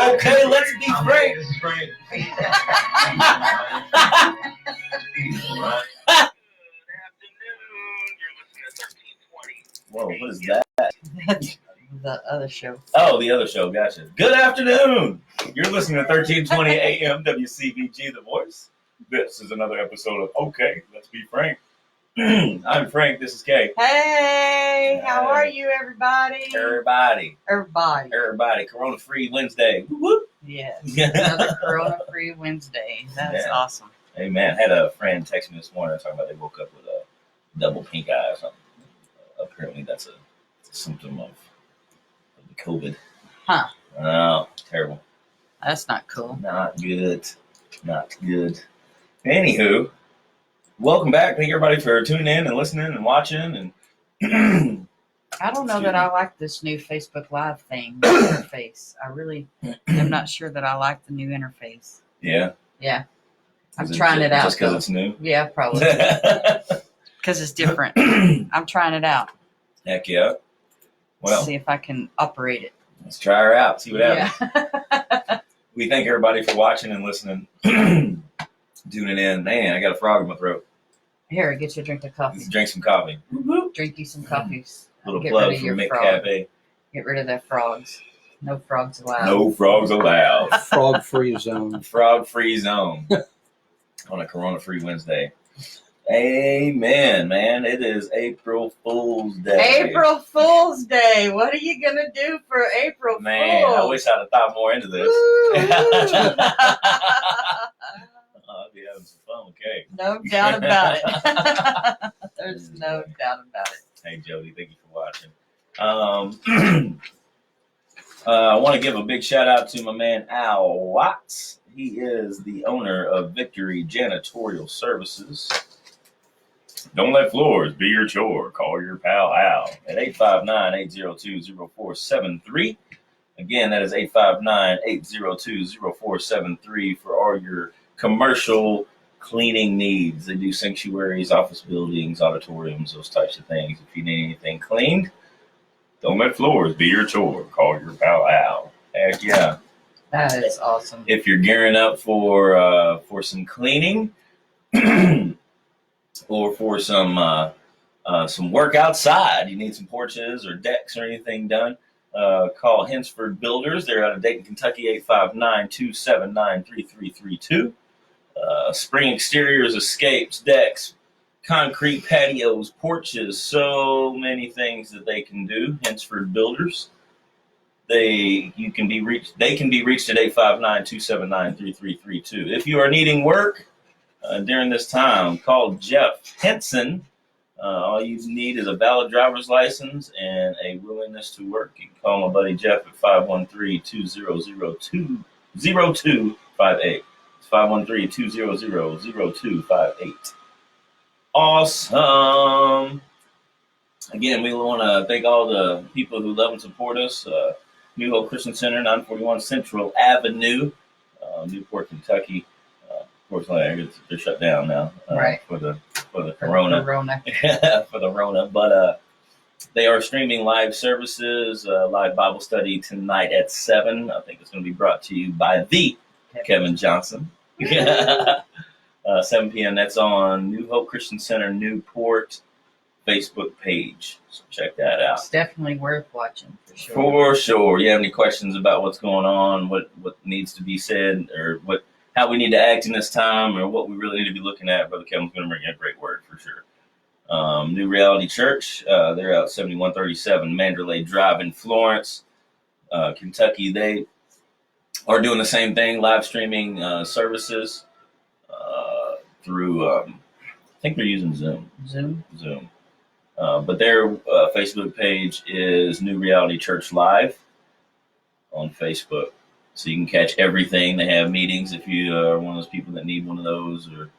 Okay, let's be frank. This is Frank. Whoa, what is that? The other show. Oh, the other show. Gotcha. Good afternoon. You're listening to 1320 AM WCVG, The Voice. This is another episode of Okay, Let's Be Frank. I'm Frank. This is Kay. Hey, how are you, everybody? Everybody. Corona-free Wednesday. Whoop. Yes, another Corona-free Wednesday. That's awesome. Hey, man, I had a friend text me this morning talking about they woke up with a double pink eye or something. Apparently, that's a symptom of the COVID. Huh. Oh, terrible. That's not cool. Not good. Anywho, welcome back. Thank everybody for tuning in and listening and watching. And I don't know that I like this new Facebook Live thing, interface. I really am not sure that I like the new interface. Yeah. Yeah. I'm trying it out. Just because it's new? Yeah, probably. Because it's different. I'm trying it out. Heck yeah. Well, see if I can operate it. Let's try her out. See what happens. Yeah. We thank everybody for watching and listening. Tuning in. Man, I got a frog in my throat. Here, get you a drink of coffee. Let's drink some coffee. Drink you some coffees. Little Get plug rid of from your Mick frog. Cafe. Get rid of the frogs. No frogs allowed. No frogs allowed. Frog-free zone. Frog-free zone on a Corona-free Wednesday. Amen, man. It is April Fool's Day. April Fool's Day. What are you going to do for April Man, Fool's? I wish I'd have thought more into this. I'd be having some fun with Kay. No doubt about it. There's no doubt about it. Hey, Jody, thank you for watching. I want to give a big shout out to my man Al Watts. He is the owner of Victory Janitorial Services. Don't let floors be your chore. Call your pal Al at 859-802-0473. Again, that is 859-802-0473 for all your commercial cleaning needs. They do sanctuaries, office buildings, auditoriums, those types of things. If you need anything cleaned, don't let floors be your chore. Call your pal Al. Heck yeah. That is awesome. If you're gearing up for some cleaning or for some work outside, you need some porches or decks or anything done, call Hensford Builders. They're out of Dayton, Kentucky, 859-279-3332. Spring exteriors, escapes, decks, concrete patios, porches, so many things that they can do. Hensford Builders. They can be reached at 859-279-3332. If you are needing work during this time, call Jeff Henson. All you need is a valid driver's license and a willingness to work. You can call my buddy Jeff at 513-2002-0258. It's 513-200-0258. Awesome. Again, we want to thank all the people who love and support us. New Hope Christian Center, 941 Central Avenue, Newport, Kentucky. Unfortunately, they're shut down now right. for the Corona. For the Rona. But they are streaming live services, live Bible study tonight at 7. I think it's going to be brought to you by the Kevin Johnson. 7 p.m. That's on New Hope Christian Center, Newport Facebook page. So check that out. It's definitely worth watching for sure. For sure. You have any questions about what's going on, what needs to be said, or how we need to act in this time, or what we really need to be looking at, Brother Kevin's going to bring you a great word for sure. New Reality Church, they're out 7137 Mandalay Drive in Florence, Kentucky. They are doing the same thing, live streaming services through, I think they're using Zoom. Zoom. But their Facebook page is New Reality Church Live on Facebook. So you can catch everything. They have meetings if you are one of those people that need one of those, or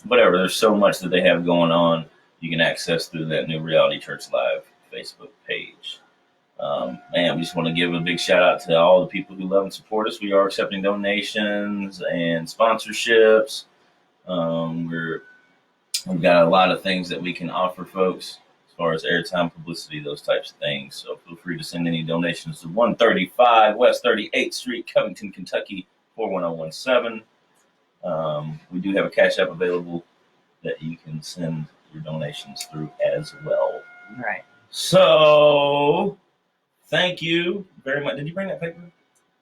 whatever. There's so much that they have going on. You can access through that New Reality Church Live Facebook page. Man, we just want to give a big shout out to all the people who love and support us. We are accepting donations and sponsorships. We've got a lot of things that we can offer folks, far as airtime, publicity, those types of things. So feel free to send any donations to 135 West 38th Street, Covington, Kentucky, 41017. We do have a Cash App available that you can send your donations through as well. Right. So, thank you very much. Did you bring that paper?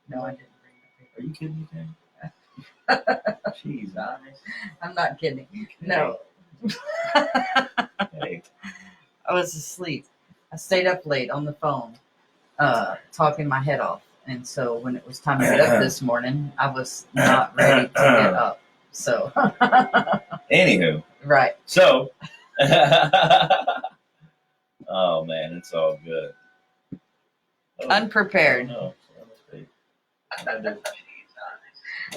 No, I didn't bring that paper. Are you kidding me, Kay? Jeez, I'm not kidding. No. Hey. I was asleep. I stayed up late on the phone, talking my head off. And so when it was time to get up this morning, I was not ready to get up. So. Anywho. Right. So. Oh, man, it's all good. Oh, Unprepared. no.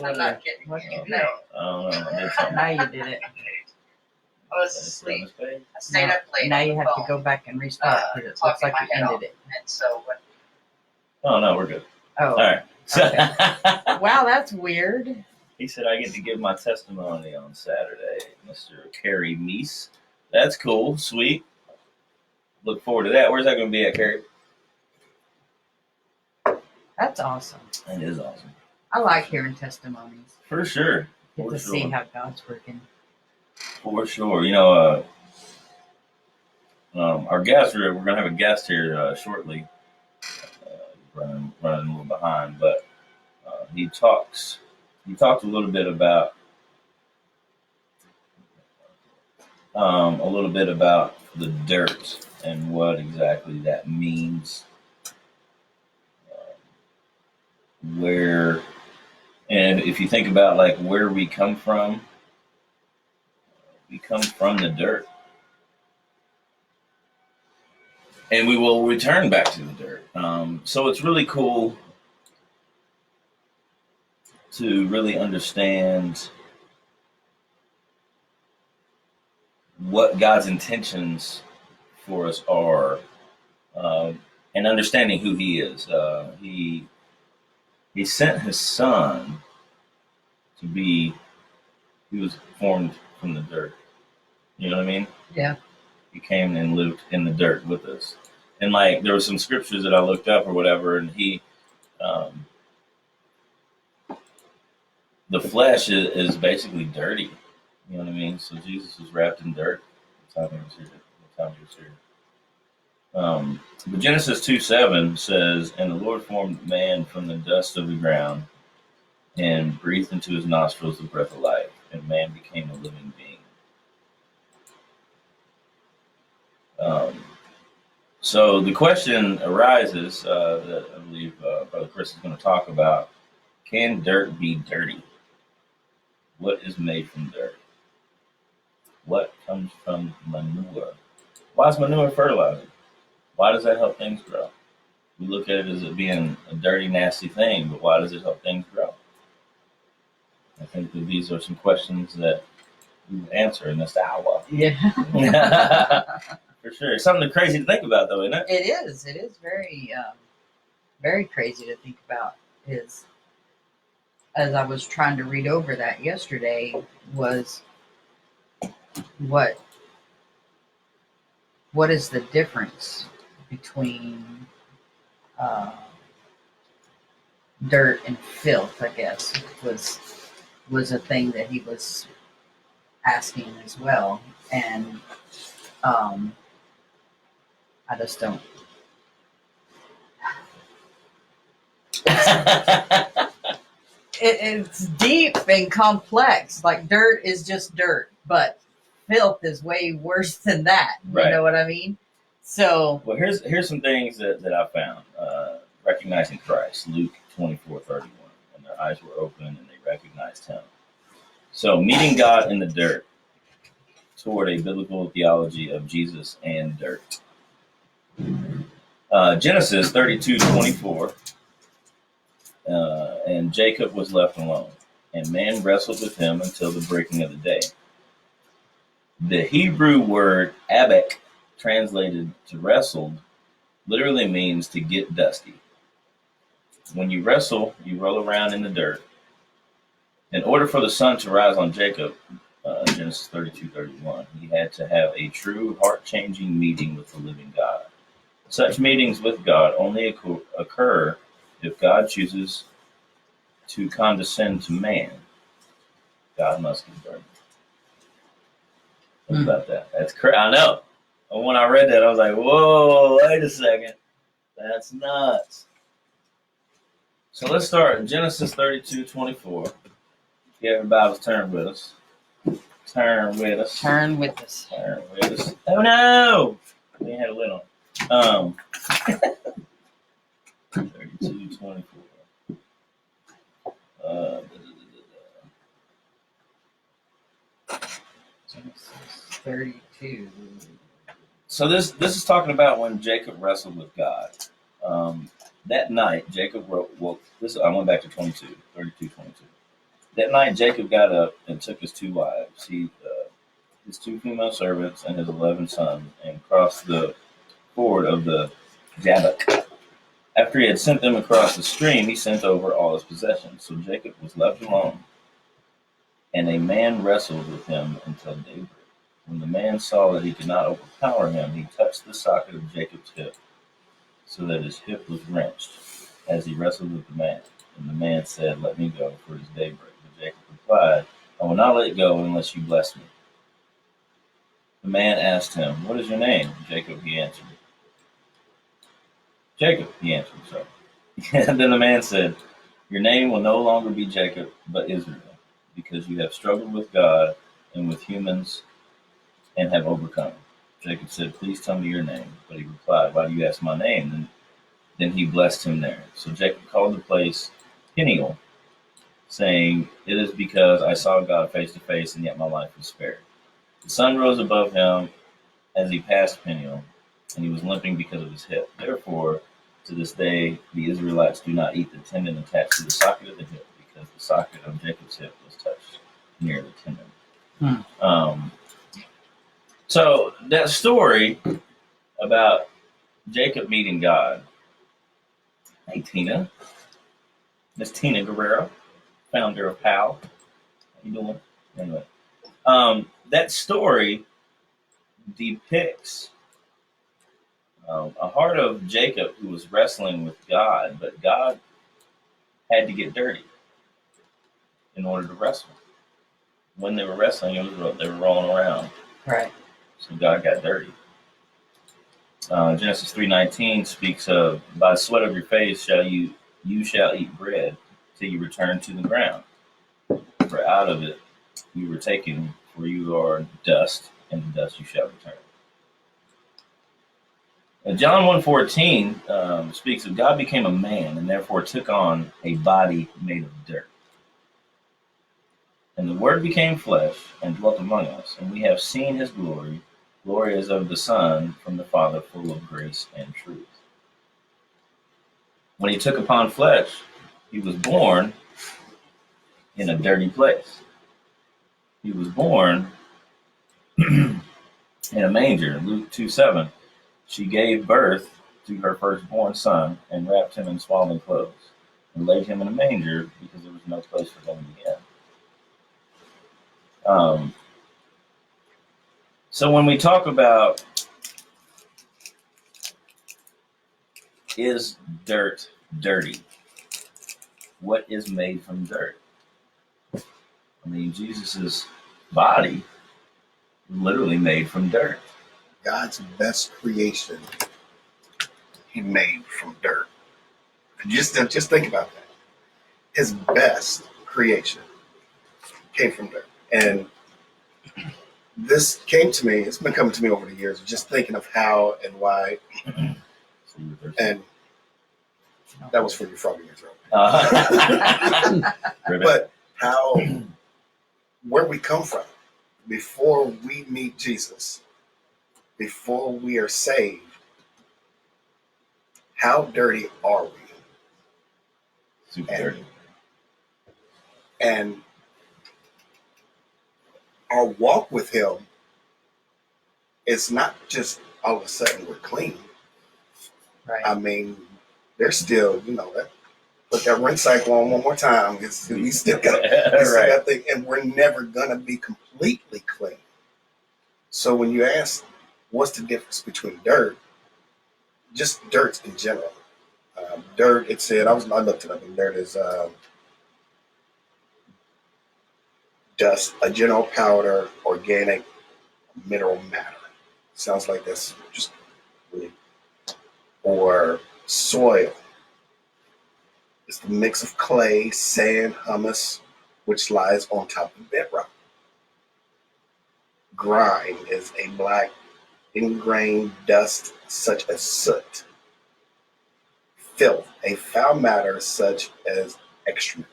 I'm not kidding. What? No. Oh, no. I did something. Now you did it. I was asleep. I stayed up late Now on you the have to phone, go back and restart because it looks talking like you my head ended it. And so when Oh, no, we're good. Oh. All right. So, Wow, that's weird. he said I get to give my testimony on Saturday, Mr. Carrie Meese. That's cool. Sweet. Look forward to that. Where's that going to be at, Carrie? That's awesome. That is awesome. I like hearing testimonies. For sure. Get For to sure. see how God's working. For sure. You know, our guest, we're going to have a guest here shortly. Running a little behind, but he talked a little bit about the dirt and what exactly that means, where, and if you think about like where we come from the dirt, and we will return back to the dirt. So it's really cool to really understand what God's intentions for us are, and understanding who He is. He sent His Son to be. He was formed from the dirt. You know what I mean? Yeah. He came and lived in the dirt with us. And like there were some scriptures that I looked up or whatever, and the flesh is basically dirty. You know what I mean? So Jesus was wrapped in dirt the time he was here. But Genesis 2:7 says, "And the Lord formed man from the dust of the ground and breathed into his nostrils the breath of life, and man became a living being." So the question arises that I believe Brother Chris is going to talk about: can dirt be dirty? What is made from dirt? What comes from manure? Why is manure fertilizer? Why does that help things grow? We look at it as it being a dirty, nasty thing, but why does it help things grow? I think that these are some questions that we will answer in this hour. Yeah. For sure. It's something crazy to think about, though, isn't it? It is. It is very, very crazy to think about. As I was trying to read over that yesterday, was what is the difference between dirt and filth? I guess was a thing that he was asking as well, and I just don't. It's deep and complex. Like dirt is just dirt, but filth is way worse than that. Right. You know what I mean? So, well, here's some things that I found. Recognizing Christ, Luke 24:31, and their eyes were open and they recognized Him. So meeting God in the dirt toward a biblical theology of Jesus and dirt. Genesis 32:24, and Jacob was left alone, and man wrestled with him until the breaking of the day. The Hebrew word abek, translated to wrestled, literally means to get dusty. When you wrestle, you roll around in the dirt. In order for the sun to rise on Jacob, Genesis 32:31. He had to have a true heart-changing meeting with the living God. Such meetings with God only occur if God chooses to condescend to man. God must be burdened. What about that? That's crazy. I know. And when I read that, I was like, whoa, wait a second. That's nuts. So let's start Genesis 32:24. Get everybody's turn with us. Turn with us. Turn with us. Turn with us. Oh no! We had a lid on. 32:24. 32. So this is talking about when Jacob wrestled with God. That night, Jacob woke. I went back to 32:22. That night, Jacob got up and took his two wives, his two female servants, and his 11 sons, and crossed the ford of the Jabbok. After he had sent them across the stream, he sent over all his possessions. So Jacob was left alone, and a man wrestled with him until daybreak. When the man saw that he could not overpower him, he touched the socket of Jacob's hip, so that his hip was wrenched, as he wrestled with the man. And the man said, "Let me go, for it is daybreak." But Jacob replied, "I will not let go unless you bless me." The man asked him, "What is your name?" Jacob, he answered. Sorry. And then the man said, "Your name will no longer be Jacob, but Israel, because you have struggled with God and with humans and have overcome." Jacob said, "Please tell me your name." But he replied, "Why do you ask my name?" Then he blessed him there. So Jacob called the place Peniel, saying, "It is because I saw God face to face, and yet my life was spared." The sun rose above him as he passed Peniel, and he was limping because of his hip. Therefore, to this day, the Israelites do not eat the tendon attached to the socket of the hip, because the socket of Jacob's hip was touched near the tendon. So that story about Jacob meeting God. Hey, Tina. Miss Tina Guerrero, founder of PAL. How you doing? Anyway, that story depicts a heart of Jacob who was wrestling with God, but God had to get dirty in order to wrestle. When they were wrestling, they were rolling around. Right. So God got dirty. Genesis 3:19 speaks of, "By the sweat of your face you shall eat bread till you return to the ground. For out of it you were taken, for you are dust, and to dust you shall return." John 1:14 speaks of, "God became a man and therefore took on a body made of dirt. And the Word became flesh and dwelt among us, and we have seen his glory. Glory as of the Son from the Father, full of grace and truth." When he took upon flesh, he was born in a dirty place. He was born in a manger. Luke 2:7. She gave birth to her firstborn son and wrapped him in swaddling clothes and laid him in a manger because there was no place for them to be in. So when we talk about, is dirt dirty? What is made from dirt? I mean, Jesus's body literally made from dirt. God's best creation, he made from dirt. Just think about that. His best creation came from dirt. And this came to me, it's been coming to me over the years, just thinking of how and why. And that was for your frog in your throat. But how, where we come from, before we meet Jesus, before we are saved, how dirty are we? Super dirty. And our walk with him is not just all of a sudden we're clean. Right. I mean, there's still, put that rinse cycle on one more time. We still got, Right. things, and we're never gonna be completely clean. So when you ask, what's the difference between dirt, just dirt in general? Dirt, it said, I looked it up, and dirt is dust, a general powder, organic mineral matter. Sounds like that's just really. Or soil. It's the mix of clay, sand, humus, which lies on top of bedrock. Grime is a black ingrained dust such as soot. Filth, a foul matter such as excrement.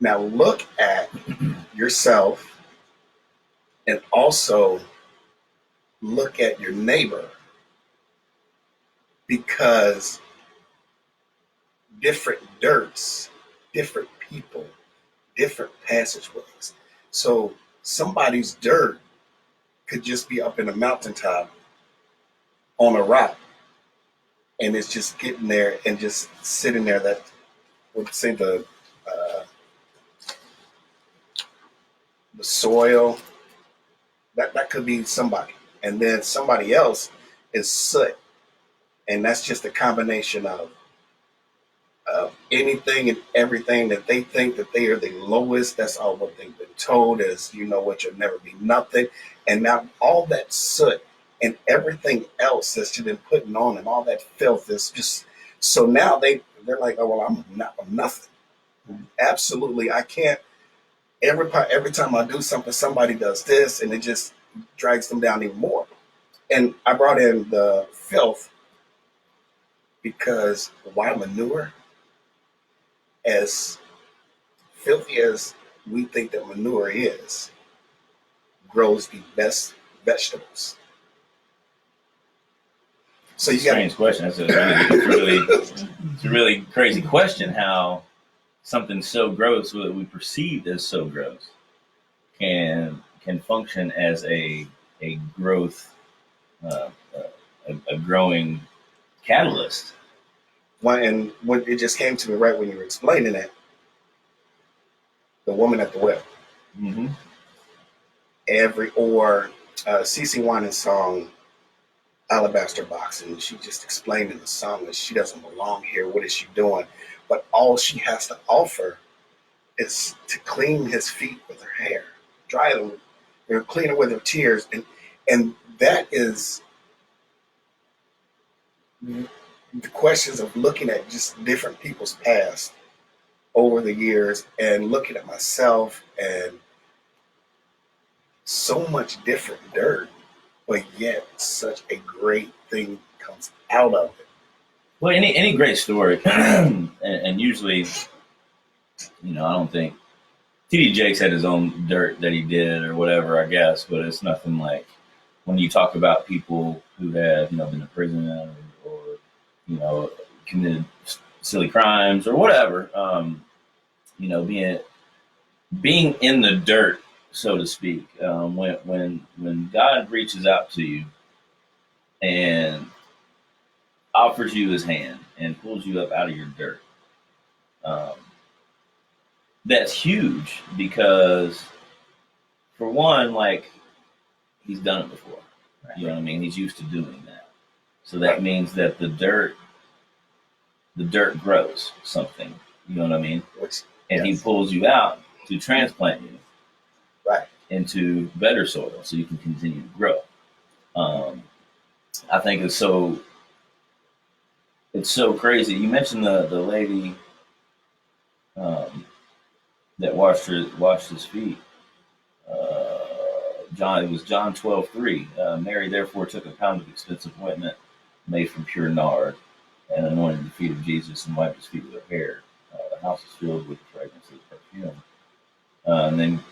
Now look at yourself and also look at your neighbor, because different dirts, different people, different passageways. So somebody's dirt could just be up in a mountaintop on a rock, and it's just getting there and just sitting there. That would say the soil. That could be somebody, and then somebody else is soot, and that's just a combination of anything and everything that they think that they are the lowest. That's all what they've been told is, you know what, you'll never be nothing. And now all that soot and everything else that's been putting on and all that filth is just, so now they're like, oh, well, I'm nothing. Absolutely. I can't, every time I do something, somebody does this, and it just drags them down even more. And I brought in the filth because why manure? As filthy as we think that manure is, grows the best vegetables. So you got Strange question. That's it's a really crazy question. How something so gross, what we perceived as so gross, can function as a growth, a growing catalyst. and when it just came to me right when you were explaining it, the woman at the well. Mm-hmm. Or CeCe Winans' song Alabaster Box, and she just explained in the song that she doesn't belong here. What is she doing? But all she has to offer is to clean his feet with her hair, dry them, clean it with her tears, and that is the questions of looking at just different people's past over the years and looking at myself, and so much different dirt, but yet such a great thing comes out of it. Well, any great story, and usually, I don't think TD Jakes had his own dirt that he did or whatever, I guess, but it's nothing like when you talk about people who have, been to prison or committed silly crimes or whatever, being in the dirt, so to speak, when God reaches out to you and offers you his hand and pulls you up out of your dirt, that's huge because, for one, like, he's done it before. Right. You know what I mean? He's used to doing that. So that means that the dirt grows something. You know what I mean? And he pulls you out to transplant you into better soil so you can continue to grow. I think it's so crazy. You mentioned the lady that washed his feet. It was John 12:3. Mary therefore took a pound of expensive ointment made from pure nard and anointed the feet of Jesus and wiped his feet with her hair. The house was filled with the fragrance of the perfume. And then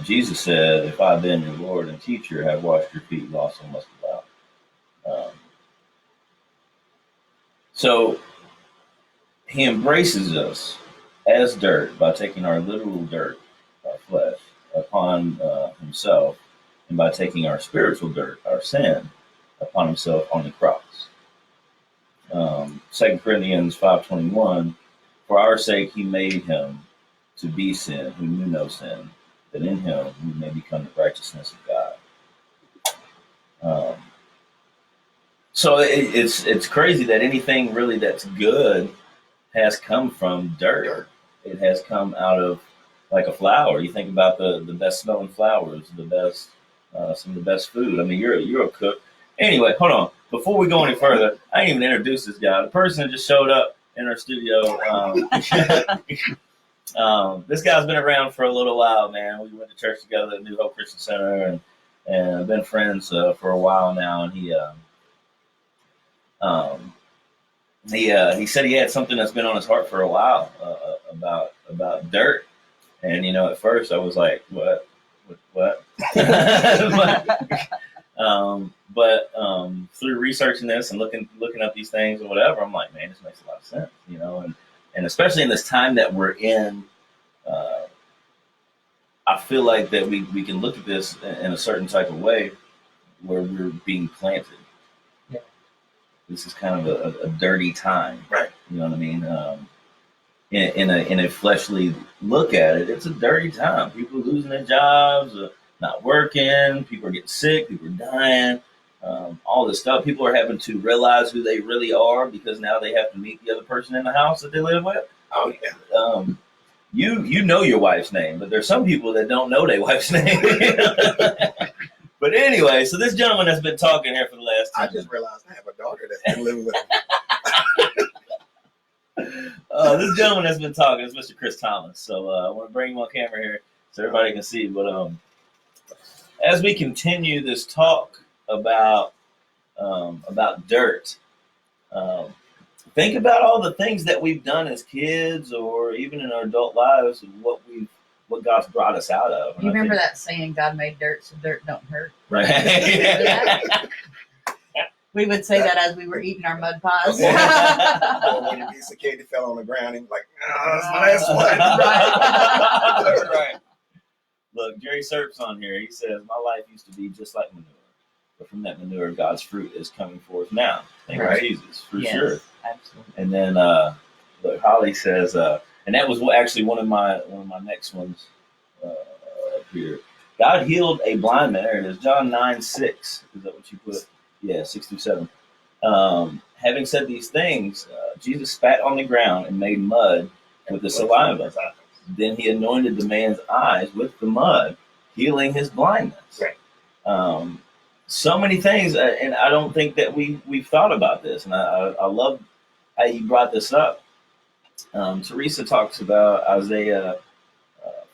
Jesus said, "If I then, your Lord and teacher, have washed your feet, you also must allow." So he embraces us as dirt by taking our literal dirt, our flesh, upon himself, and by taking our spiritual dirt, our sin, upon himself on the cross. 2 Corinthians 5:21, for our sake he made him to be sin who knew no sin, that in him we may become the righteousness of God. So it's crazy that anything really that's good has come from dirt. It has come out of like a flower. You think about the best smelling flowers, the best some of the best food. I mean, you're a cook. Anyway, hold on. Before we go any further, I didn't even introduce this guy. The person that just showed up in our studio. This guy's been around for a little while, man. We went to church together at New Hope Christian Center, and been friends for a while now. And um, he said he had something that's been on his heart for a while about dirt. And at first I was like, what? but through researching this and looking up these things or whatever, I'm like, man, this makes a lot of sense, and especially in this time that we're in, I feel like that we can look at this in a certain type of way where we're being planted. Yeah. This is kind of a dirty time, Right. You know what I mean? In a fleshly look at it, it's a dirty time. People are losing their jobs, not working. People are getting sick. People are dying. All this stuff. People are having to realize who they really are because now they have to meet the other person in the house that they live with. Oh yeah. You know your wife's name, but there's some people that don't know their wife's name. But anyway, so this gentleman has been talking here for the last. I just realized I have a daughter that's been living with me. This gentleman has been talking. It's Mr. Chris Thomas. So I want to bring him on camera here so everybody can see. But as we continue this talk about dirt, think about all the things that we've done as kids, or even in our adult lives, and what God's brought us out of. You remember that saying, "God made dirt, so dirt don't hurt." Right. Remember that? We would say that as we were eating our mud pies. When a piece of candy fell on the ground, he was like, "Oh, that's my last one." Right. Right. Look, Jerry Serp's on here. He says, "My life used to be just like manure, but from that manure, God's fruit is coming forth now." Thank you, Jesus, for sure. Absolutely. And then, look, Holly says, and that was actually one of my next ones up here. God healed a blind man. There it is, John 9:6. Is that what you put? Yeah, 6-7. Having said these things, Jesus spat on the ground and made mud with the saliva. Then he anointed the man's eyes with the mud, healing his blindness. Right. So many things, and I don't think that we've thought about this. And I love how you brought this up. Teresa talks about Isaiah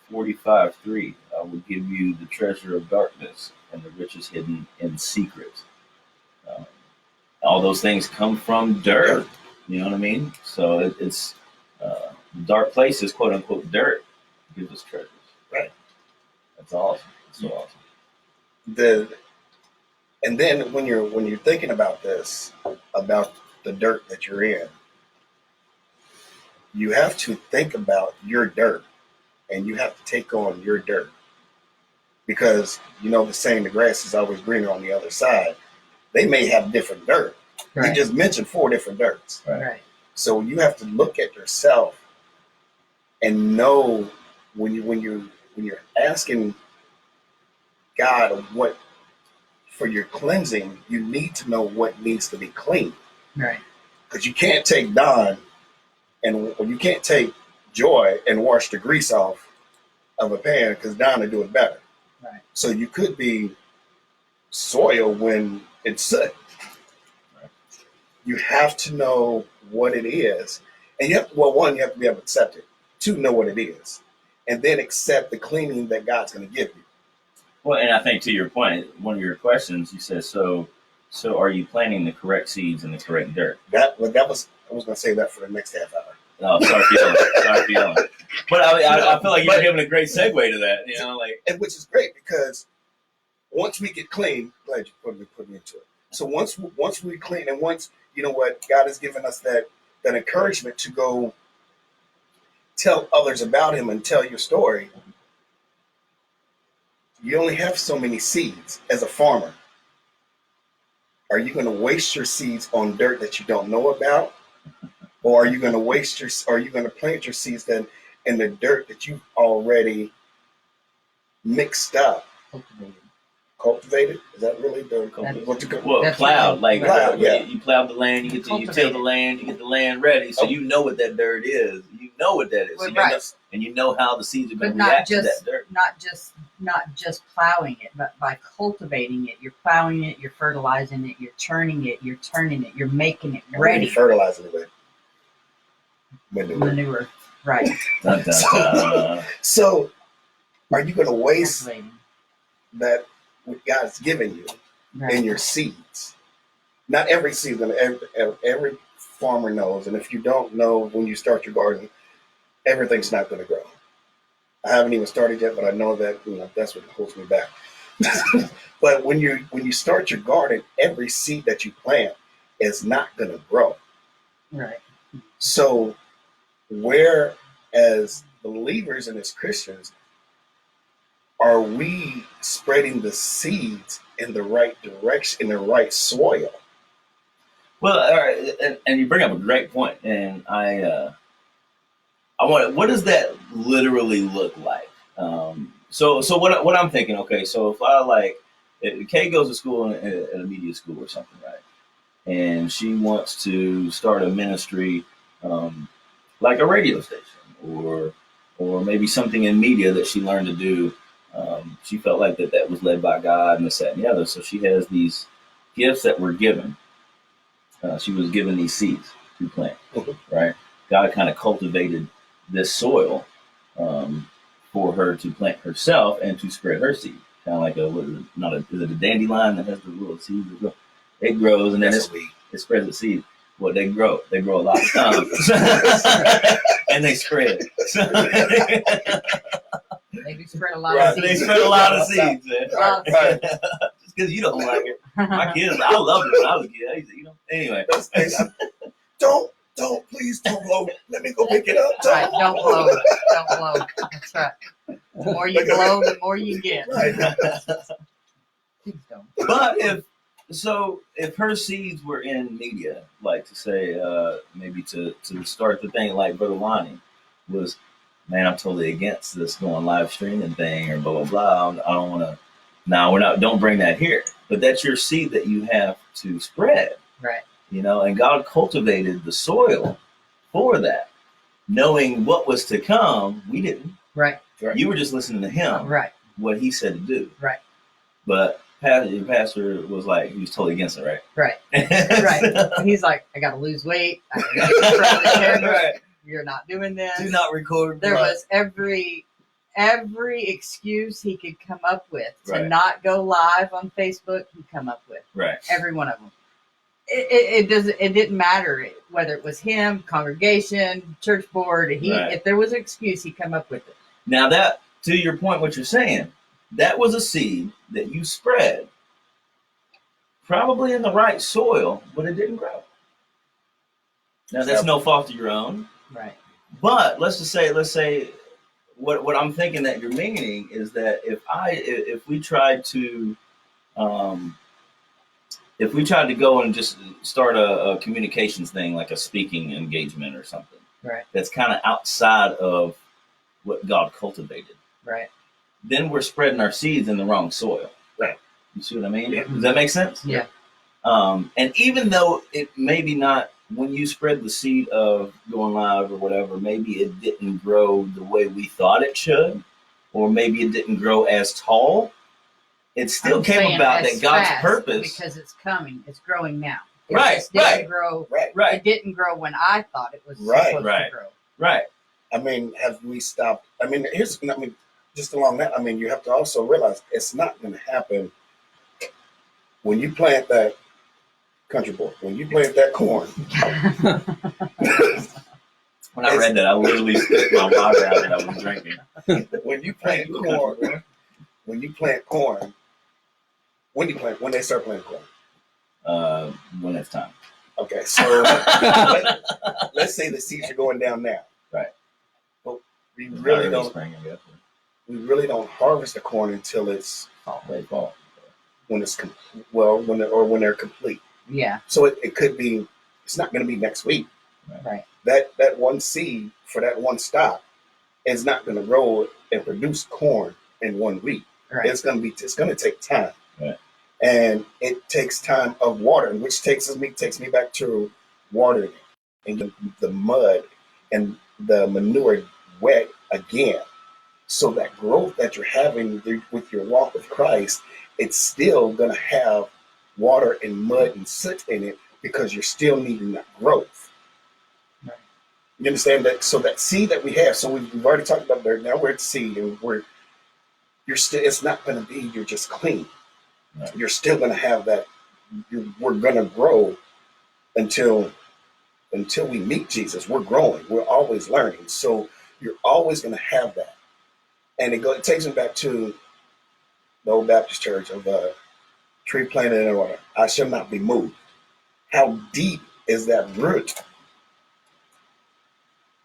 45:3. I will give you the treasure of darkness and the riches hidden in secret. All those things come from dirt. You know what I mean? So it's dark places, quote unquote, dirt gives us treasures. Right. That's awesome. That's so awesome. And then when you're thinking about this, about the dirt that you're in, you have to think about your dirt, and you have to take on your dirt, because the saying, the grass is always greener on the other side. They may have different dirt. Right. You just mentioned 4 different dirts. Right. So you have to look at yourself and know when you're asking God what for your cleansing, you need to know what needs to be clean. Right. Because you can't take Don and you can't take Joy and wash the grease off of a pan, because Don will do it better. Right. So you could be soil when it's soot. Right. You have to know what it is. And you have to, one, you have to be able to accept it. 2, know what it is. And then accept the cleaning that God's going to give you. Well, and I think to your point, one of your questions, you said, so are you planting the correct seeds in the correct dirt? I was going to say that for the next half hour. Oh, sorry for yelling. But I feel like you're giving a great segue to that, And which is great, because once we get clean, glad you put me into it. So once we clean, and once, God has given us that encouragement to go tell others about him and tell your story, you only have so many seeds as a farmer. are you going to waste your seeds on dirt that you don't know about, or are you going to plant your seeds then in the dirt that you've already mixed up, cultivated? Is that really what you call? Well, That's plowed, right. like Plowed, yeah. you plowed the land, you till the land, you get the land ready, so you know what that dirt is. You know what that is, Well, so right. and you know how the seeds are going But to react to that dirt. not just plowing it, but by cultivating it. You're plowing it, you're fertilizing it, you're churning it, you're turning it, you're making it What are you ready. fertilizing it with? Manure. Right. Dun, dun, dun. So, are you going to waste Cultivating. that what God's given you Right. in your seeds? Not every seed, every farmer knows, and if you don't know when you start your garden, everything's not going to grow. I haven't even started yet, but I know that that's what holds me back. But when you start your garden, every seed that you plant is not going to grow. Right. So, where as believers and as Christians, are we spreading the seeds in the right direction, in the right soil? Well, all right, and you bring up a great point, and I want. What does that literally look like? So what I'm thinking? Okay, so if Kay goes to school at a media school or something, right? And she wants to start a ministry, like a radio station, or maybe something in media that she learned to do. She felt like that was led by God and this, that, and the other. So she has these gifts that were given. She was given these seeds to plant, right? God kind of cultivated this soil for her to plant herself and to spread her seed. Kind of like is it a dandelion that has the little seeds? It grows and then it spreads the seed. Well, they grow a lot of times, and they spread. They do spread a lot of seeds. They spread a lot of seeds, man. Right. Just because you don't like it. My kids, I loved it when I was a kid. I used to, anyway. Please don't blow. Let me go pick it up. Right, don't blow. Don't blow. That's right. The more you blow, the more you get. Right. Please don't. But if her seeds were in media, like to say, maybe to start the thing like Brother Lonnie was, man, I'm totally against this going live streaming thing or blah, blah, blah. I don't want to, don't bring that here. But that's your seed that you have to spread. Right. And God cultivated the soil for that. Knowing what was to come, we didn't. Right. You were just listening to him. Right. What he said to do. Right. But your pastor was like, he was totally against it, right? Right. Right. He's like, I got to lose weight. I got to get in front of the camera. Right. You're not doing this. Do not record. There was every excuse he could come up with to not go live on Facebook. He'd come up with every one of them. It didn't matter whether it was him, congregation, church board. If there was an excuse, he'd come up with it. Now that, to your point, what you're saying, that was a seed that you spread, probably in the right soil, but it didn't grow. Now that's no fault of your own. Right. But let's say what I'm thinking that you're meaning is that if we tried to go and just start a communications thing, like a speaking engagement or something, right, that's kind of outside of what God cultivated, right, then we're spreading our seeds in the wrong soil. Right. You see what I mean? Yeah. Does that make sense? Yeah. And even though it maybe not, when you spread the seed of going live or whatever, maybe it didn't grow the way we thought it should, or maybe it didn't grow as tall, it still came about that God's purpose. Because it's coming. It's growing now. It didn't grow. Right. It didn't grow when I thought it was Right. supposed to grow. Right. I mean, have we stopped? I mean, just along that, you have to also realize it's not going to happen when you plant that country boy, when you plant that corn. When I read that, I literally spit my water out that I was drinking. When you plant corn, when they start planting corn? When it's time. Okay, so let's say the seeds are going down now. Right. But we really don't. Spring, I guess. We really don't harvest the corn until it's late fall. when it's when they're complete. Yeah. So it could be, it's not going to be next week. Right. That one seed for that one stock is not going to grow and produce corn in 1 week. Right. It's going to take time. Right. And it takes time of watering, which takes me back to watering and the mud and the manure wet again. So that growth that you're having with your walk with Christ, it's still going to have water and mud and soot in it because you're still needing that growth. Right. You understand that? So that seed that we have, so we've already talked about dirt. Now we're at seed, and you're still. It's not going to be you're just clean. Right. You're still going to have that. We're going to grow until we meet Jesus. We're growing. We're always learning. So you're always going to have that. And it takes me back to the old Baptist church of tree planted in order. I shall not be moved. How deep is that root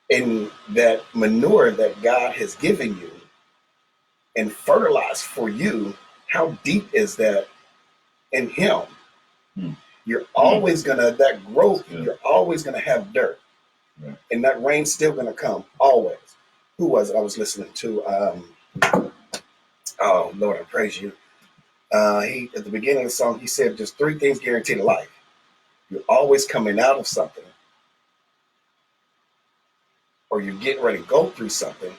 in that manure that God has given you and fertilized for you? How deep is that in Him? You're always gonna that growth. You're always gonna have dirt, and that rain's still gonna come. Always. Who was it I was listening to? Oh Lord, I praise you. He at the beginning of the song he said, "Just three things guaranteed life. You're always coming out of something, or you're getting ready to go through something,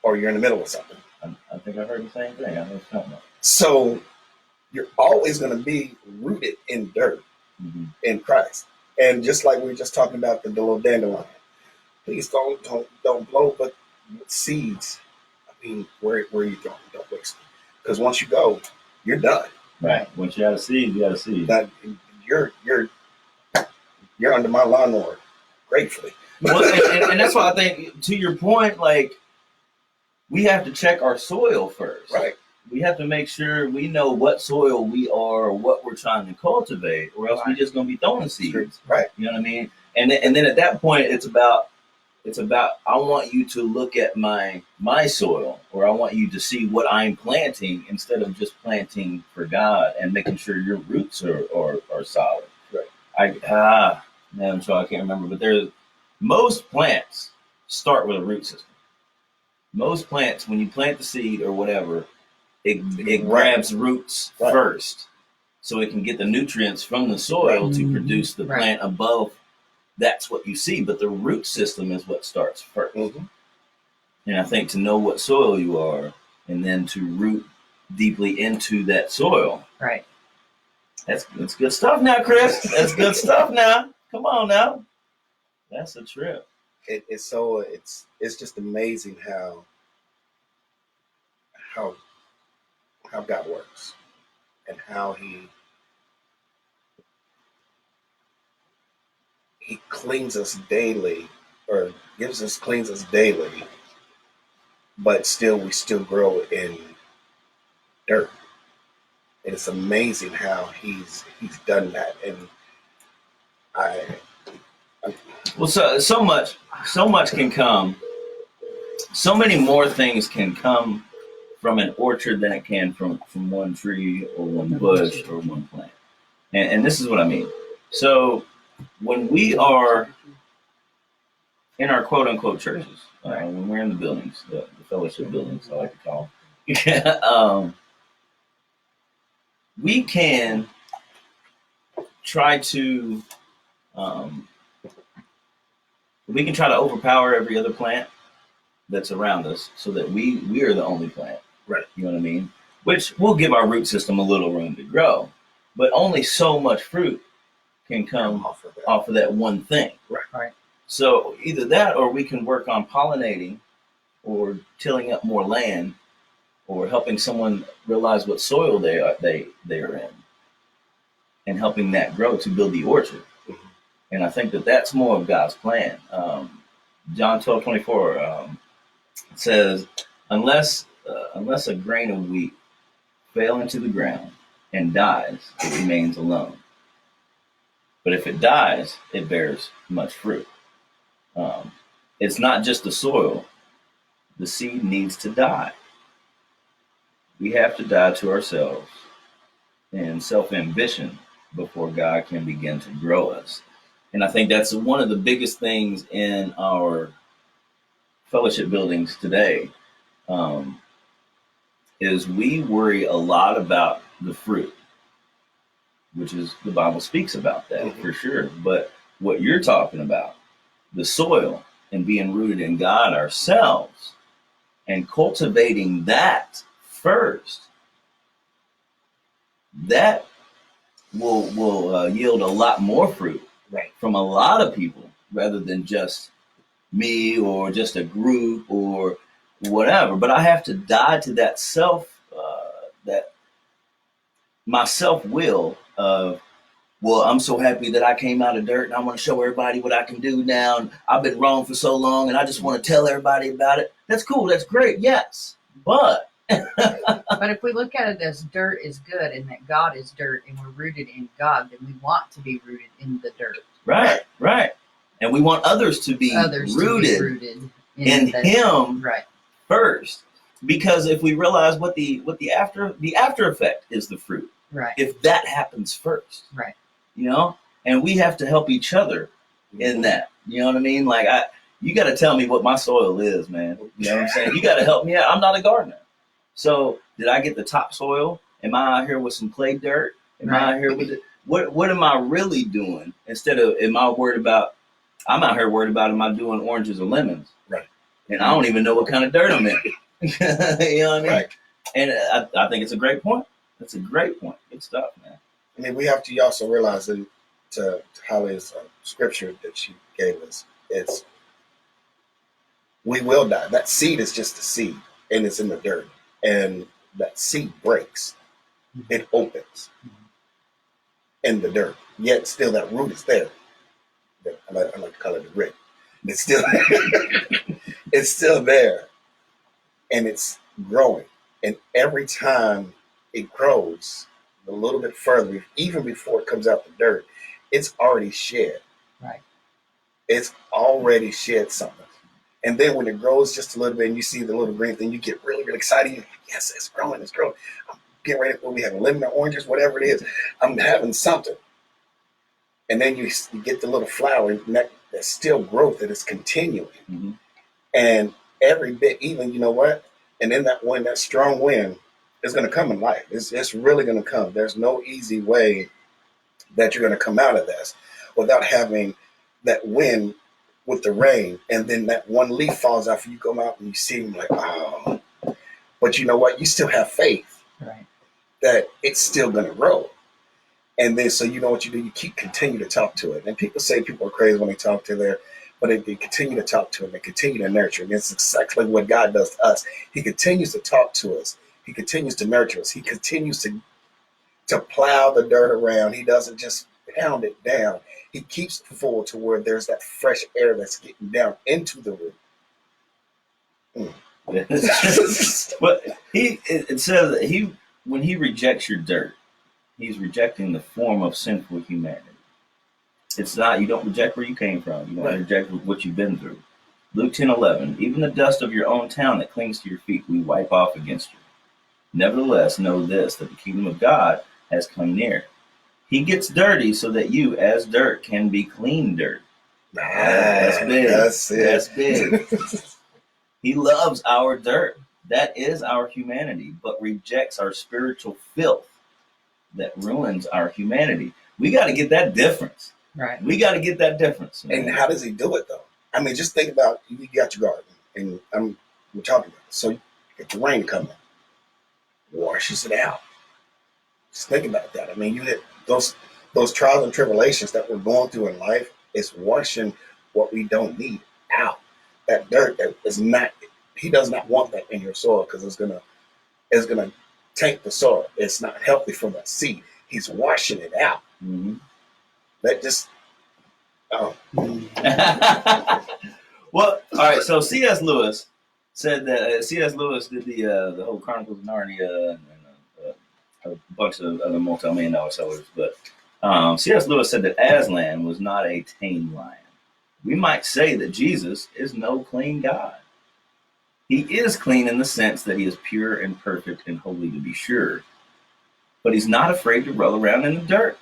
or you're in the middle of something." I think I heard the same thing. I know what you're talking about. So you're always going to be rooted in dirt in Christ. And just like we were just talking about the little dandelion, please don't blow, but seeds. I mean, where you don't waste them, because once you go, you're done. Right. Once you have a seed, you got a seed. That you're under my lawnmower, gratefully. Well, and that's why I think, to your point, like, we have to check our soil first. Right. We have to make sure we know what soil we are, or what we're trying to cultivate, or else we're just going to be throwing seeds. Right. You know what I mean? And then at that point, it's about I want you to look at my soil, or I want you to see what I'm planting, instead of just planting for God and making sure your roots are solid. Right. Man, so I can't remember, but most plants start with a root system. Most plants, when you plant the seed or whatever, it grabs roots first, so it can get the nutrients from the soil to produce the plant above. That's what you see, but the root system is what starts first. And I think to know what soil you are, and then to root deeply into that soil. Right. That's good stuff now, Chris. That's good stuff now. Come on now. That's a trip. It's just amazing how God works, and how He cleans us daily, or cleans us daily, but we still grow in dirt. And it's amazing how He's done that. And well, so much can come. So many more things can come from an orchard than it can from one tree or one bush or one plant. And this is what I mean. So when we are in our quote unquote churches, when we're in the buildings, the fellowship buildings, I like to call them, we can try to overpower every other plant that's around us, so that we are the only plant. Right. You know what I mean? Which will give our root system a little room to grow, but only so much fruit can come off of that one thing. Right. So either that, or we can work on pollinating, or tilling up more land, or helping someone realize what soil they are in, and helping that grow to build the orchard. And I think that's more of God's plan. John 12:24 says, unless a grain of wheat fell into the ground and dies, it remains alone. But if it dies, it bears much fruit. It's not just the soil. The seed needs to die. We have to die to ourselves and self-ambition before God can begin to grow us. And I think that's one of the biggest things in our fellowship buildings today, um, is we worry a lot about the fruit, which is the Bible speaks about that for sure. But what you're talking about, the soil and being rooted in God ourselves and cultivating that first, that will yield a lot more fruit Right. from a lot of people rather than just me or just a group or whatever. But I have to die to that that my self will of, well, I'm so happy that I came out of dirt and I want to show everybody what I can do now. And I've been wrong for so long and I just want to tell everybody about it. That's cool. That's great. Yes. But But if we look at it as dirt is good and that God is dirt and we're rooted in God, then we want to be rooted in the dirt. right. And we want others to be rooted in Him Right. first. Because if we realize what the after effect is, the fruit. Right. If that happens first. Right. And we have to help each other in that. You know what I mean? Like you got to tell me what my soil is, man. You know what I'm saying? You got to help me out. I'm not a gardener. So did I get the topsoil? Am I out here with some clay dirt? Am I out here with it? What am I really doing? Instead of, I'm out here worried about, am I doing oranges or lemons? Right. And I don't even know what kind of dirt I'm in. You know what I mean? Right. And I think it's a great point. That's a great point. Good stuff, man. I mean, we have to also realize that to Holly's scripture that she gave us, it's we will die. That seed is just a seed, and it's in the dirt, and that seed breaks, it opens in the dirt. Yet still, that root is there. I like to call it the grit. It's still it's still there, and it's growing. And every time it grows a little bit further, even before it comes out the dirt, it's already shed. Right. It's already shed something. And then when it grows just a little bit and you see the little green thing, you get really, really excited. You're like, yes, it's growing, it's growing. I'm getting ready, when we have lemon or oranges, whatever it is, I'm having something. And then you get the little flower, and that's still growth that is continuing. Mm-hmm. And every bit, even, you know what? And then that strong wind is going to come in life. It's really going to come. There's no easy way that you're going to come out of this without having that wind with the rain, and then that one leaf falls off and you come out and you see them like, oh. But you know what? You still have faith that it's still going to grow. And then, so you know what you do? You continue to talk to it. And people say people are crazy when they talk to their, but they continue to talk to it. They continue to nurture. And it's exactly what God does to us. He continues to talk to us. He continues to nurture us. He continues to plow the dirt around. He doesn't just pound it down. He keeps it full to where there's that fresh air that's getting down into the root. But it says that when he rejects your dirt, he's rejecting the form of sinful humanity. It's not, you don't reject where you came from. You don't reject what you've been through. Luke 10:11, even the dust of your own town that clings to your feet, we wipe off against you. Nevertheless, know this, that the kingdom of God has come near. He gets dirty so that you, as dirt, can be clean dirt. That's big. That's it. That's big. He loves our dirt. That is our humanity, but rejects our spiritual filth that ruins our humanity. We got to get that difference. Right. We got to get that difference. Man. And how does he do it, though? I mean, just think about, you got your garden, and we're talking about it. So you get the rain coming, washes it out. Just think about that. I mean, you hit those trials and tribulations that we're going through in life. It's washing what we don't need out. That dirt that is not, he does not want that in your soil, because it's gonna taint the soil. It's not healthy for that seed. He's washing it out. Mm-hmm. That just, well, all right. So C.S. Lewis said that C.S. Lewis did the whole Chronicles of Narnia and a bunch of other multi-million-dollar sellers. But C.S. Lewis said that Aslan was not a tame lion. We might say that Jesus is no clean God. He is clean in the sense that he is pure and perfect and holy to be sure. But he's not afraid to roll around in the dirt.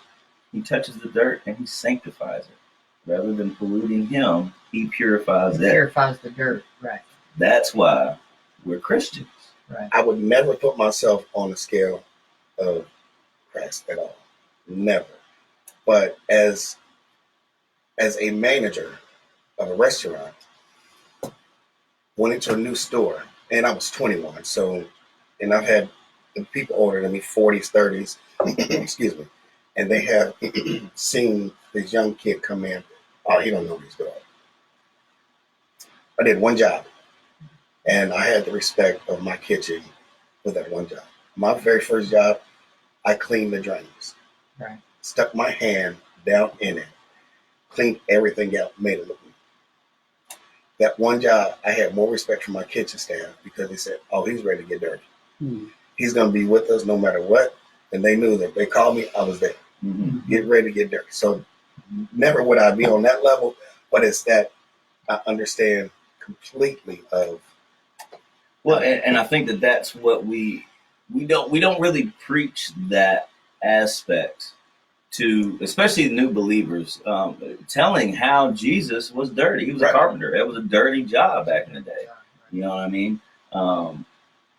He touches the dirt and he sanctifies it. Rather than polluting him, he purifies it. Purifies the dirt, right? That's why we're Christians. Right. I would never put myself on the scale of Christ at all. Never. But as a manager of a restaurant, went into a new store, and I was 21. So, and I've had the people older than me, 40s, 30s, excuse me, and they have seen this young kid come in. Oh, he don't know what he's doing. I did one job, and I had the respect of my kitchen with that one job. My very first job, I cleaned the drains. Right. Stuck my hand down in it, cleaned everything out, made it look neat. That one job, I had more respect for my kitchen staff because they said, oh, he's ready to get dirty. Mm-hmm. He's going to be with us no matter what. And they knew that if they called me, I was there. Mm-hmm. Get ready to get dirty. So never would I be on that level, but it's that I understand completely of. Well, and I think that that's what we don't really preach that aspect to, especially the new believers, telling how Jesus was dirty. He was a carpenter. It was a dirty job back in the day. You know what I mean?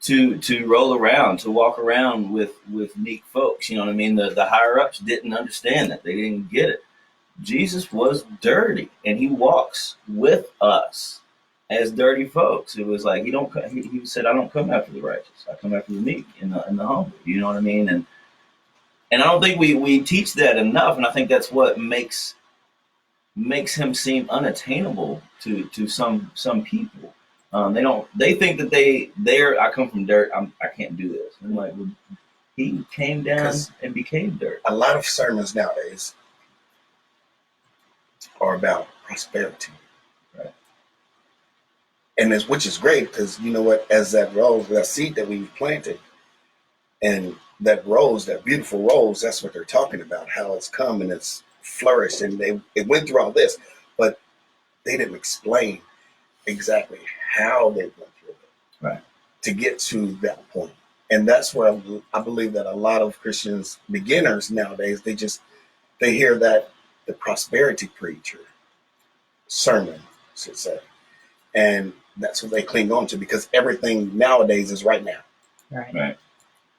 To roll around, to walk around with meek folks. You know what I mean? The higher ups didn't understand that. They didn't get it. Jesus was dirty, and he walks with us as dirty folks. It was like he said, I don't come after the righteous. I come after the meek and the humble. You know what I mean? And I don't think we teach that enough, and I think that's what makes him seem unattainable to some people. They think that I come from dirt. I can't do this. I'm like, well, he came down and became dirt. A lot of sermons nowadays are about prosperity. Right. And which is great because you know what, as that rose, that seed that we've planted, and that rose, that beautiful rose, that's what they're talking about, how it's come and it's flourished, and it went through all this, but they didn't explain exactly how they went through it, right, to get to that point. And that's where I believe that a lot of Christians, beginners nowadays, they hear that the prosperity preacher sermon, should say, and that's what they cling on to because everything nowadays is right now. Right.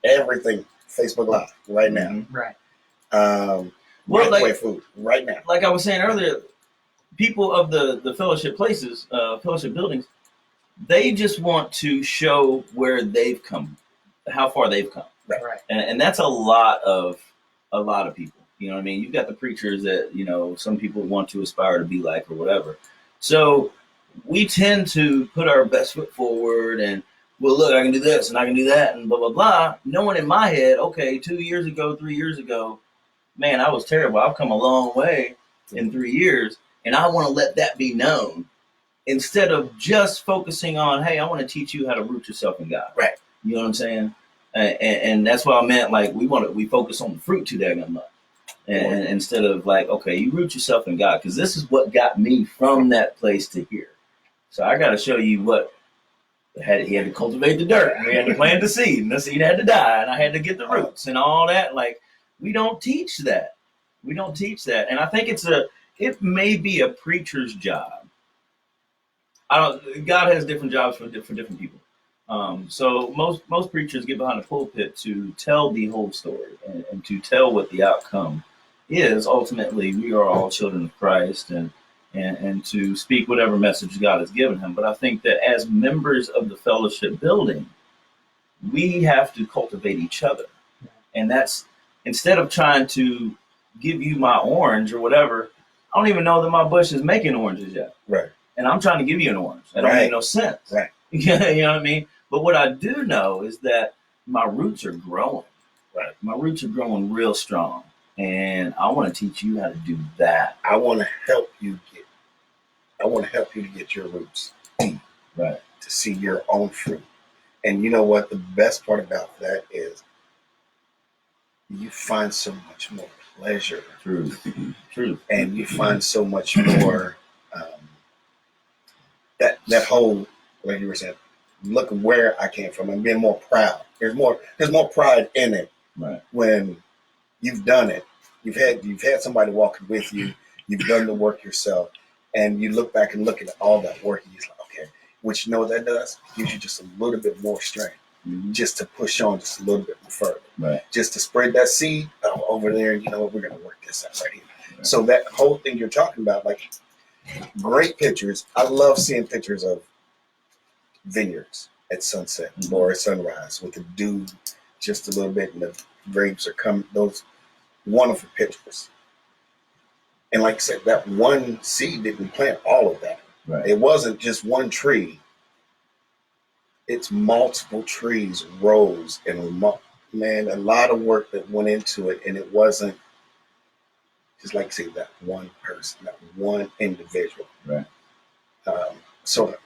Everything, Facebook Live right now. Mm-hmm. Right. Microwave food right now. Like I was saying earlier, people of the fellowship places, fellowship buildings, they just want to show where they've come, how far they've come. Right. And that's a lot of people. You know what I mean? You've got the preachers that, you know, some people want to aspire to be like or whatever. So we tend to put our best foot forward and, well, look, I can do this and I can do that and blah, blah, blah. Knowing in my head, okay, 2 years ago, 3 years ago, man, I was terrible. I've come a long way in 3 years. And I want to let that be known instead of just focusing on, hey, I want to teach you how to root yourself in God. Right. You know what I'm saying? And that's what I meant. Like, we focus on the fruit too daggone much. And instead of like, okay, you root yourself in God, because this is what got me from that place to here. So I got to show you what he had to cultivate the dirt, and we had to plant the seed, and the seed had to die, and I had to get the roots and all that. Like, we don't teach that. We don't teach that, and I think it may be a preacher's job. God has different jobs for different people. So most preachers get behind the pulpit to tell the whole story and to tell what the outcome is. Ultimately, we are all children of Christ and to speak whatever message God has given him. But I think that as members of the fellowship building, we have to cultivate each other. And that's, instead of trying to give you my orange or whatever, I don't even know that my bush is making oranges yet. Right. And I'm trying to give you an orange. That don't make no sense. Right. You know what I mean? But what I do know is that my roots are growing. Right. My roots are growing real strong. And I want to teach you how to do that. I want to help you to get your roots deep. Right. To see your own fruit. And you know what? The best part about that is you find so much more pleasure. Truth. And you find so much more that whole, like you were saying, look at where I came from and being more proud. There's more pride in it Right. when you've done it. You've had somebody walking with you. You've done the work yourself, and you look back and look at all that work, and you're like, okay, which you know what that does? Gives you just a little bit more strength, just to push on just a little bit further, Right. just to spread that seed over there. And you know what? We're gonna work this out right here. Right. So that whole thing you're talking about, like great pictures. I love seeing pictures of vineyards at sunset or at sunrise with the dew just a little bit, and the grapes are coming. Those wonderful pictures. And like I said, that one seed didn't plant all of that. Right. It wasn't just one tree. It's multiple trees, rows, and man, a lot of work that went into it. And it wasn't just like I say, that one person, that one individual. Right. So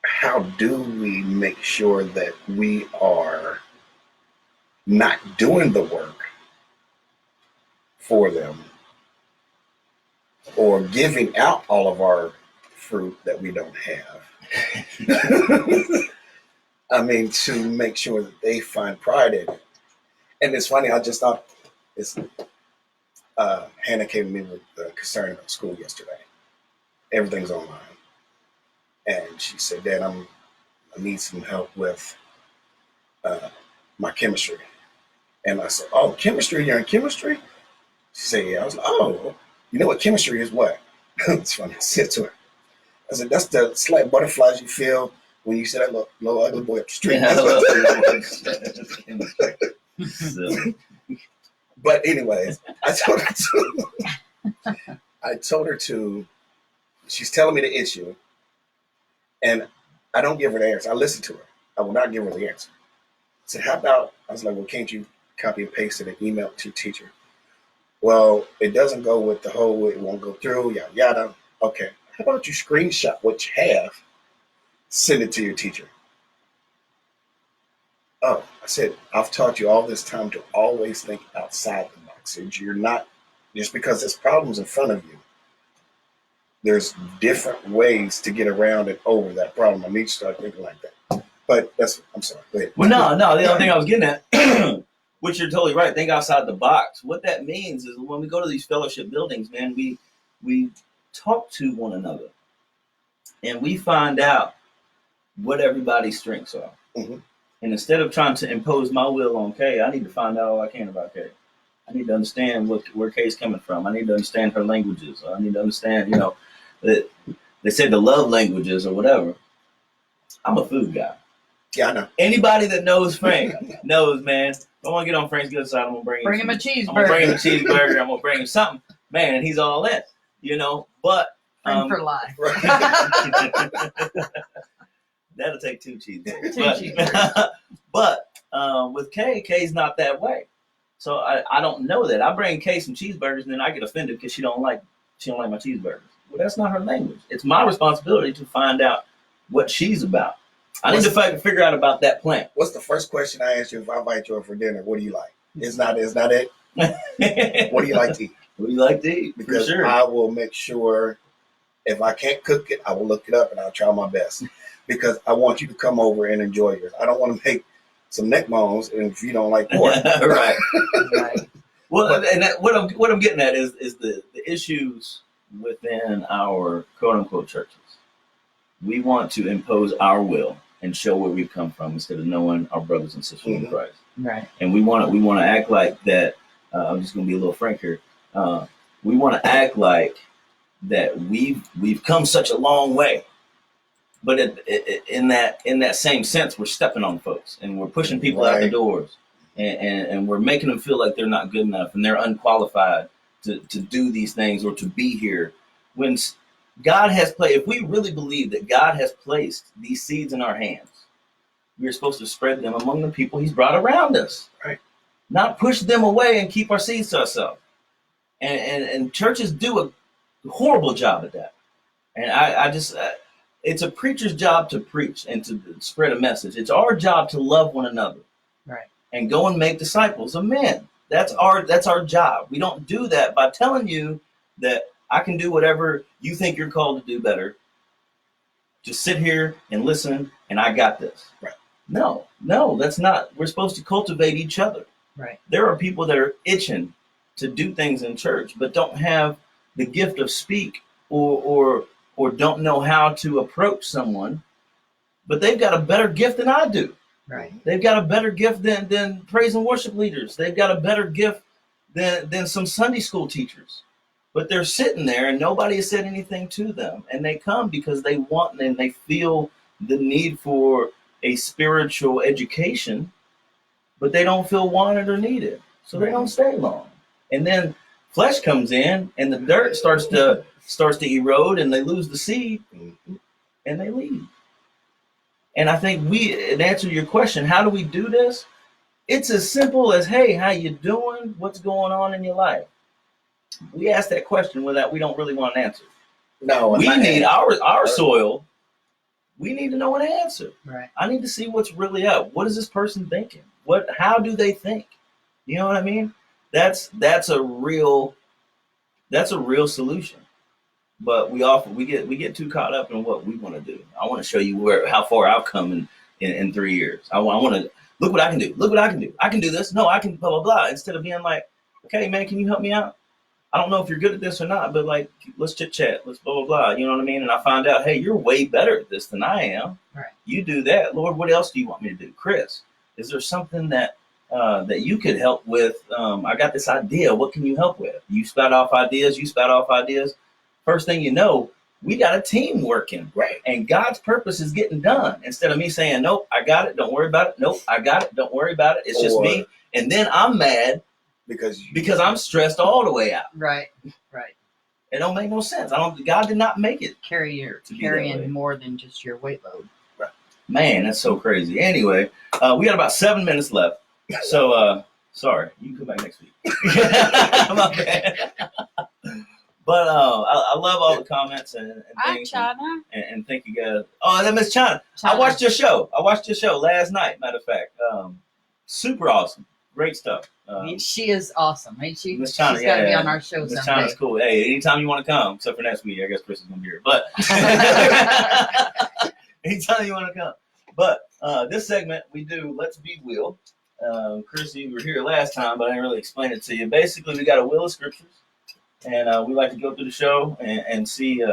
how do we make sure that we are not doing the work for them or giving out all of our fruit that we don't have? I mean, to make sure that they find pride in it. And it's funny, I just thought Hannah came to me with a concern about school yesterday. Everything's online. And she said, Dad, I need some help with my chemistry. And I said, oh, chemistry? You're in chemistry? She said, yeah. I was like, oh, you know what chemistry is? What? It's funny. I said to her, I said, that's the slight butterflies you feel when you see that little ugly boy up the street. But anyways, I told her to, she's telling me the issue, and I don't give her the answer. I listen to her. I will not give her the answer. I said, how about, I was like, well, can't you copy and paste it and email it to your teacher? Well, it doesn't go with the whole, it won't go through, yada, yada. Okay, how about you screenshot what you have, send it to your teacher? Oh, I said, I've taught you all this time to always think outside the box. You're not, just because there's problems in front of you, there's different ways to get around and over that problem. I need to start thinking like that. But I'm sorry, go ahead. Well, no, the other thing I was getting at, which you're totally right, think outside the box. What that means is when we go to these fellowship buildings, man, we talk to one another and we find out what everybody's strengths are. Mm-hmm. And instead of trying to impose my will on Kay, I need to find out all I can about Kay. I need to understand where Kay's coming from. I need to understand her languages. I need to understand, that they say the love languages or whatever. I'm a food guy. Yeah, I know. Anybody that knows Frank knows, man. If I want to get on Frank's good side, I'm going to bring him a cheeseburger. I'm going to bring him a cheeseburger. I'm going to bring him something. Man, and he's all in, But Friend for life. That'll take 2 cheeseburgers. But with Kay's not that way. So I don't know that. I bring Kay some cheeseburgers and then I get offended because she don't like my cheeseburgers. Well, that's not her language. It's my responsibility to find out what she's about. I need to figure out about that plant. What's the first question I ask you if I invite you over for dinner? What do you like? It's not it. What do you like to eat? What do you like to eat? Because for sure. I will make sure if I can't cook it, I will look it up and I'll try my best. Because I want you to come over and enjoy yours. I don't want to make some neck bones if you don't like pork. Right. Right. Well, and what I'm getting at is the issues within our quote unquote churches. We want to impose our will and show where we've come from instead of knowing our brothers and sisters in Christ. Right. And we want to act like that. I'm just going to be a little frank here. We want to act like that we've come such a long way. But in that same sense, we're stepping on folks and we're pushing people out the doors and we're making them feel like they're not good enough and they're unqualified to do these things or to be here. When God has if we really believe that God has placed these seeds in our hands, we're supposed to spread them among the people He's brought around us, right? Not push them away and keep our seeds to ourselves. And churches do a horrible job at that. And I just. It's a preacher's job to preach and to spread a message. It's our job to love one another, right? And go and make disciples of men. That's our job. We don't do that by telling you that I can do whatever you think you're called to do better. just sit here and listen and I got this. Right. No, that's not. We're supposed to cultivate each other. Right. There are people that are itching to do things in church, but don't have the gift of speak or don't know how to approach someone, but they've got a better gift than I do. Right. They've got a better gift than praise and worship leaders. They've got a better gift than some Sunday school teachers. But they're sitting there and nobody has said anything to them. And they come because they want and they feel the need for a spiritual education, but they don't feel wanted or needed. So they don't stay long. And then flesh comes in and the dirt starts to erode and they lose the seed and they leave. And I think in answer to your question, how do we do this? It's as simple as, hey, how you doing? What's going on in your life? We ask that question without we don't really want an answer. No, we need our soil. We need to know an answer. Right. I need to see what's really up. What is this person thinking? How do they think? You know what I mean? That's a real solution. But we get too caught up in what we want to do. I want to show you how far I've come in 3 years. I want to look what I can do. Look what I can do. I can do this. No, I can blah blah blah. Instead of being like, okay, man, can you help me out? I don't know if you're good at this or not, but like, let's chit chat. Let's blah blah blah. You know what I mean? And I find out, hey, you're way better at this than I am. Right. You do that, Lord. What else do you want me to do, Chris? Is there something that you could help with? I got this idea. What can you help with? You spout off ideas. First thing you know, we got a team working, right? And God's purpose is getting done. Instead of me saying, nope, I got it, don't worry about it. Nope, I got it, don't worry about it. It's just me. And then I'm mad because I'm stressed all the way out. Right. It don't make no sense. God did not make it. Carrying more than just your weight load. Right. Man, that's so crazy. Anyway, we got about 7 minutes left. So, sorry, you can come back next week. My bad. But I love all the comments and things. Hi, China. And thank you guys. Oh, that Miss China. I watched your show. Last night, matter of fact. Super awesome. Great stuff. She is awesome. I mean, Miss China, she's got to be on our show someday. Miss China's cool. Hey, anytime you want to come, except for next week, I guess Chris is going to be here. But anytime you want to come. But this segment, we do Let's Be Will. Chris, you were here last time, but I didn't really explain it to you. Basically, we got a wheel of scriptures. And we like to go through the show and see.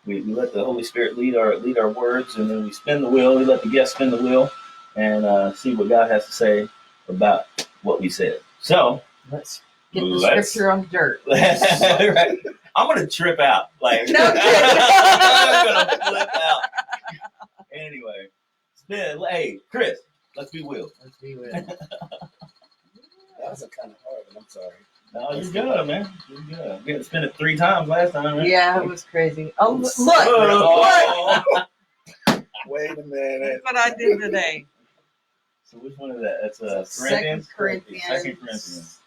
We let the Holy Spirit lead our words, and then we spin the wheel. We let the guest spin the wheel, and see what God has to say about what we said. So let's get the scripture on the dirt. Right. I'm gonna trip out. Like no, I'm gonna flip out. Anyway, spin. Hey, Chris, let's be Will. Let's be Will. That was kind of hard. I'm sorry. No, you're good, man. You're good. We had to spin it 3 times last time, right? Yeah, it was crazy. Oh, look! What? Wait a minute. That's what I did today. So which one is that? That's Corinthians. 2 Corinthians.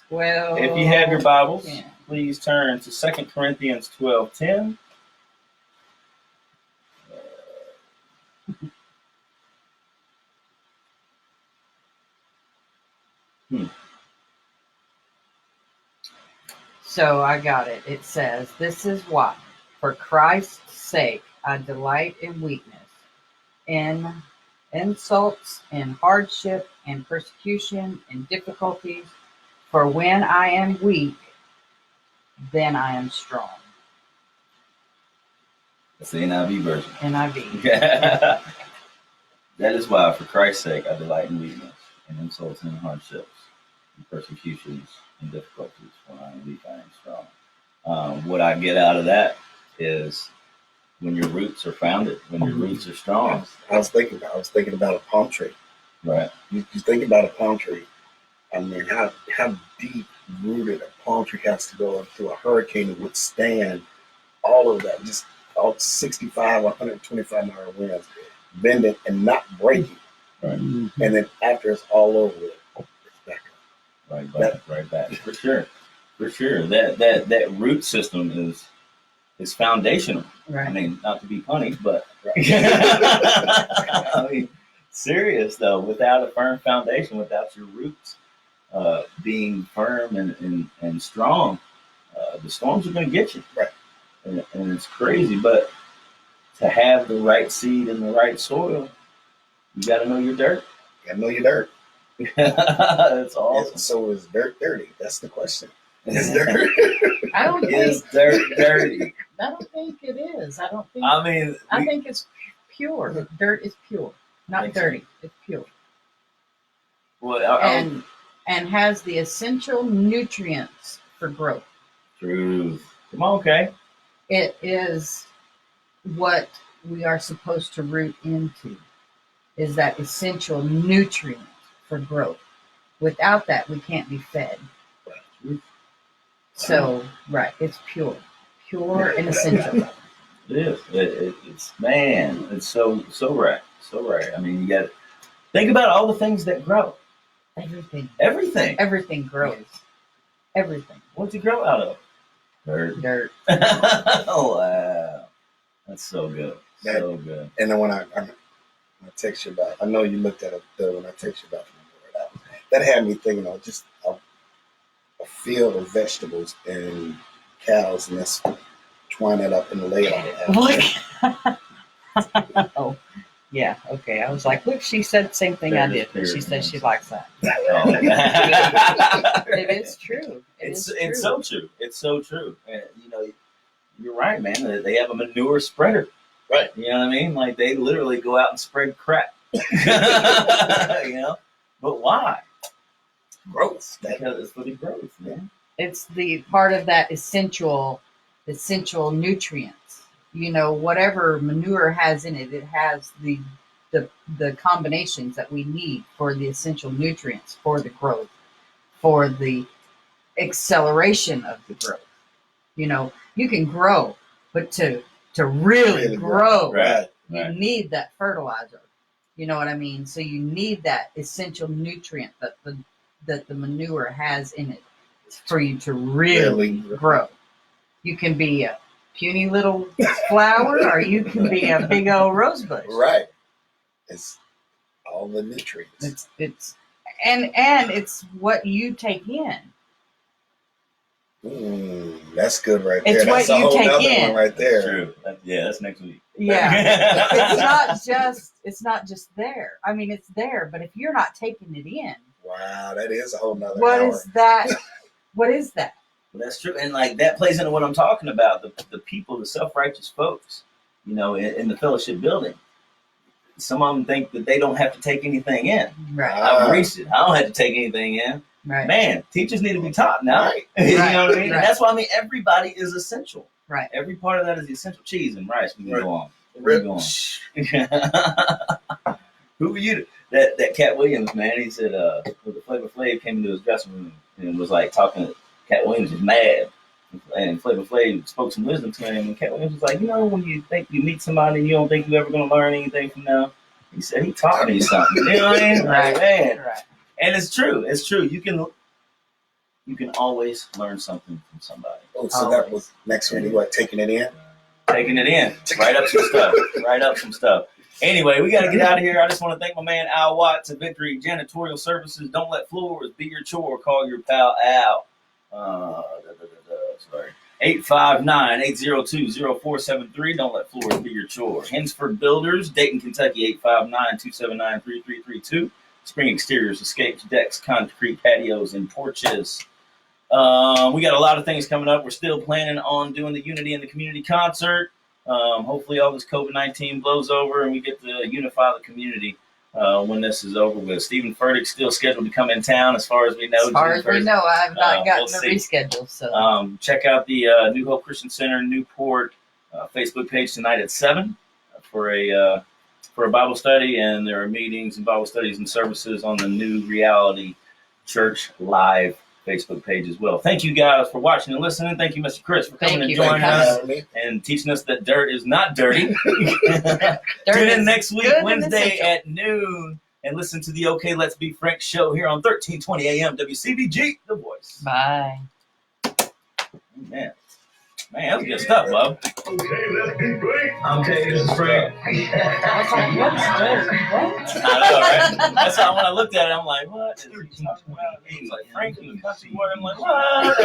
12. If you have your Bibles, 10. please turn to 2 Corinthians 12:10. So I got it. It says, "This is why, for Christ's sake, I delight in weakness, in insults, in hardship, in persecution, in difficulties. For when I am weak, then I am strong." That's the NIV version. NIV. That is why, for Christ's sake, I delight in weakness, in insults, and hardships, in persecutions, and difficulties. When I am weak, I am strong. What I get out of that is when your roots are founded, when your roots are strong. I was thinking about a palm tree. Right. You think about a palm tree. I mean, how deep rooted a palm tree has to go through a hurricane to withstand all of that, just all 65, 125-mile winds, bending and not breaking. Right. And then after it's all over with, it's back up. Right back. For sure. That root system is foundational. Right. I mean, not to be funny, but Right. I mean, serious though. Without a firm foundation, without your roots being firm and strong, the storms are going to get you. Right. And it's crazy, but to have the right seed in the right soil, you got to know your dirt. You gotta know your dirt. That's awesome. So is dirt dirty? That's the question. Is dirt? I don't Is think. dirt dirty? I don't think it is. I don't think. I mean, I think it's pure. Dirt is pure, not Think so. dirty. It's pure, well, and has the essential nutrients for growth. truth. Come on, okay. It is what we are supposed to root into. Is that essential nutrient for growth? Without that, we can't be fed. So, right, it's pure and essential. It is. It's man. It's so right. So right. I mean, you got to think about all the things that grow. Everything, Everything. everything grows. Everything. What's it grow out of? Dirt. Dirt. Oh wow, that's so good. So good. And then when I text you about, I know you looked at it when I text you about that had me thinking of just a field of vegetables and cows, and that's twine it up and lay it on the Look. Oh, yeah. Okay. I was like, look, she said the same thing I did, but she said she likes that. Oh. It is true. It's so true. It's so true. And you know, you're right, man. They have a manure spreader. Right. You know what I mean? Like they literally go out and spread crap. You know? But why? growth. Because it's for the growth, man. It's the part of that essential nutrients. You know, whatever manure has in it, it has the combinations that we need for the essential nutrients for the growth, for the acceleration of the growth. You know, you can grow, but to really grow, Right. you need that fertilizer. You know what I mean? So you need that essential nutrient that the manure has in it for you to really grow. You can be a puny little flower, or you can be a big old rose bush. Right. It's all the nutrients. It's and it's what you take in. That's good right there. It's That's what a you whole take nother in. one right there. True. That's next week. Yeah. it's not just there. I mean, it's there, but if you're not taking it in, Wow, that is a whole nother what hour. is that? What is that? Well, that's true, and like that plays into what I'm talking about. The people, the self-righteous folks, you know, in the fellowship building. Some of them think that they don't have to take anything in. Right. I've reached it. I don't have to take anything in. Right. Man, teachers need to be taught now. Right. You know what I mean? Right. And that's why I mean everybody is essential. Right. Every part of that is essential. Cheese and rice. We can Right. go on. We can go on. Who were you? That Cat Williams, man. He said, the Flavor Flav came into his dressing room and was like talking to Cat Williams was mad. And Flavor Flav spoke some wisdom to him. And Cat Williams was like, you know, when you think you meet somebody and you don't think you're ever going to learn anything from them, he said, he taught me something. You know what I mean? Right. Like, man. Right. And it's true. It's true. You can always learn something from somebody. Oh, so that was next one. What, taking it in? Taking it in. Write up some stuff. Write up some stuff. Anyway, we got to get out of here. I just want to thank my man Al Watts at Victory Janitorial Services. Don't let floors be your chore. Call your pal Al. Sorry. 859-802-0473. Don't let floors be your chore. Hensford Builders, Dayton, Kentucky, 859-279-3332. Spring exteriors, escapes, decks, concrete patios, and porches. We got a lot of things coming up. We're still planning on doing the Unity in the Community concert. Hopefully all this COVID-19 blows over and we get to unify the community when this is over with. Stephen Furtick's still scheduled to come in town as far as we know. As far as we know, I've not gotten we'll the reschedule. So check out the New Hope Christian Center Newport Facebook page tonight at 7 for a Bible study, and there are meetings and Bible studies and services on the New Reality Church Live Facebook page as well. Thank you guys for watching and listening. Thank you, Mr. Chris, for coming and joining us and teaching us that dirt is not dirty. Tune in next week, Wednesday at noon, and listen to the OK Let's Be Frank show here on 1320 AM WCBG, The Voice. bye. Man, that was good stuff, Bob. Okay, let's be great. Okay, this is Frank. I was like, what's this? What? I know, right? That's why when I looked at it, I'm like, what? He was like, Frank, you country boy. I'm like, what?